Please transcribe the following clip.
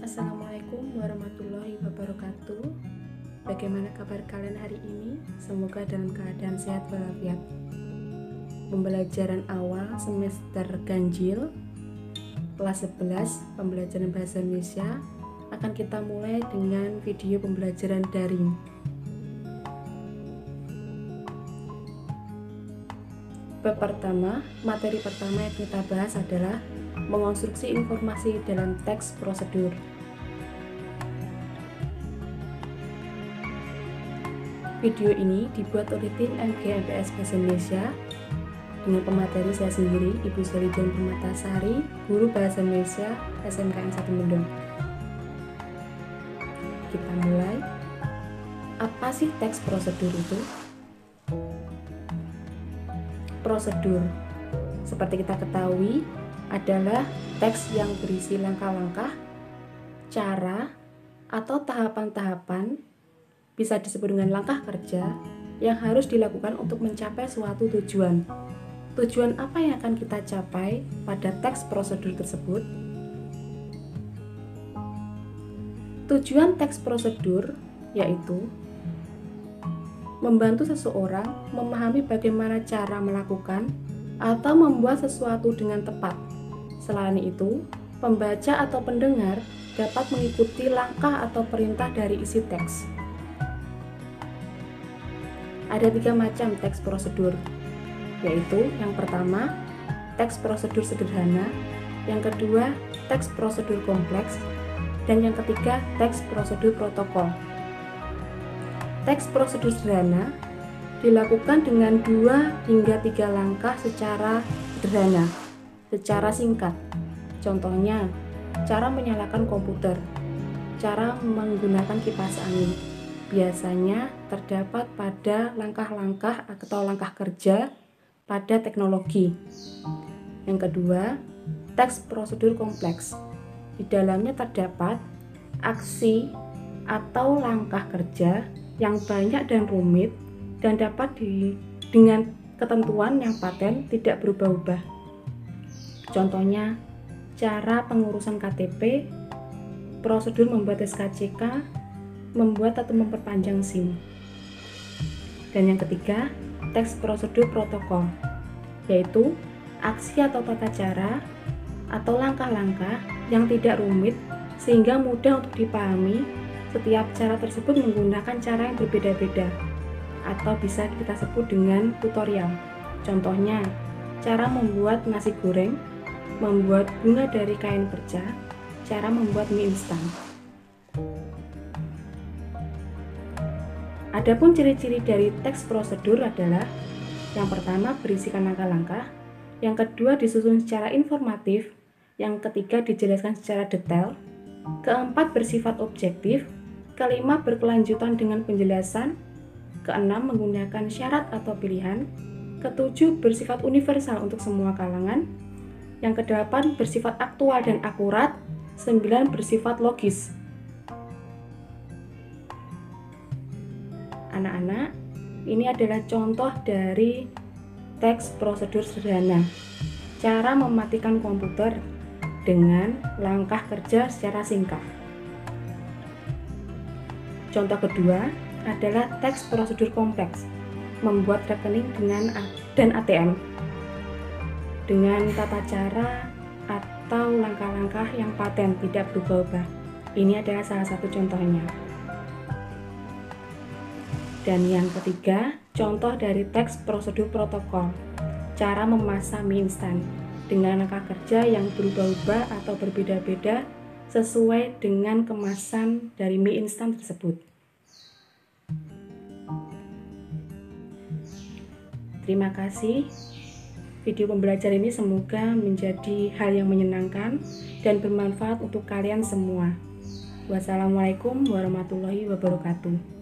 Assalamualaikum warahmatullahi wabarakatuh. Bagaimana kabar kalian hari ini? Semoga dalam keadaan sehat walafiat. Pembelajaran awal semester ganjil kelas 11 pembelajaran bahasa Indonesia akan kita mulai dengan video pembelajaran daring. Bab pertama, materi pertama yang kita bahas adalah mengonstruksi informasi dalam teks prosedur. Video ini dibuat oleh tim MG MPS Bahasa Indonesia dengan pemateri saya sendiri, Ibu Sari Jan Permatasari, Guru Bahasa Indonesia SMKN 1 Mendong. Kita mulai. Apa sih teks prosedur itu? Prosedur, seperti kita ketahui, adalah teks yang berisi langkah-langkah, cara, atau tahapan-tahapan, bisa disebut dengan langkah kerja, yang harus dilakukan untuk mencapai suatu tujuan. Tujuan apa yang akan kita capai pada teks prosedur tersebut? Tujuan teks prosedur yaitu membantu seseorang memahami bagaimana cara melakukan atau membuat sesuatu dengan tepat. Selain itu, pembaca atau pendengar dapat mengikuti langkah atau perintah dari isi teks. Ada 3 macam teks prosedur, yaitu yang pertama, teks prosedur sederhana, yang kedua, teks prosedur kompleks, dan yang ketiga, teks prosedur protokol. Teks prosedur sederhana dilakukan dengan 2 hingga 3 langkah secara sederhana, secara singkat. Contohnya, cara menyalakan komputer, cara menggunakan kipas angin. Biasanya terdapat pada langkah-langkah atau langkah kerja pada teknologi. Yang kedua, teks prosedur kompleks. Di dalamnya terdapat aksi atau langkah kerja yang banyak dan rumit dan dapat dengan ketentuan yang paten tidak berubah-ubah. Contohnya, cara pengurusan KTP, prosedur membuat SKCK, membuat atau memperpanjang SIM. Dan yang ketiga, teks prosedur protokol, yaitu aksi atau tata cara atau langkah-langkah yang tidak rumit sehingga mudah untuk dipahami. Setiap cara tersebut menggunakan cara yang berbeda-beda atau bisa kita sebut dengan tutorial. Contohnya, cara membuat nasi goreng, membuat bunga dari kain perca, cara membuat mie instan. Adapun ciri-ciri dari teks prosedur adalah yang pertama berisikan langkah-langkah, yang kedua disusun secara informatif, yang ketiga dijelaskan secara detail, keempat bersifat objektif, kelima berkelanjutan dengan penjelasan, keenam menggunakan syarat atau pilihan, ketujuh bersifat universal untuk semua kalangan, yang kedelapan bersifat aktual dan akurat, 9 bersifat logis. Anak-anak, ini adalah contoh dari teks prosedur sederhana. Cara mematikan komputer dengan langkah kerja secara singkat. Contoh kedua adalah teks prosedur kompleks, membuat rekening dan ATM dengan tata cara atau langkah-langkah yang paten tidak berubah-ubah. Ini adalah salah satu contohnya. Dan yang ketiga, contoh dari teks prosedur protokol, cara memasak mie instan dengan langkah kerja yang berubah-ubah atau berbeda-beda sesuai dengan kemasan dari mie instan tersebut. Terima kasih. Video pembelajaran ini semoga menjadi hal yang menyenangkan dan bermanfaat untuk kalian semua. Wassalamualaikum warahmatullahi wabarakatuh.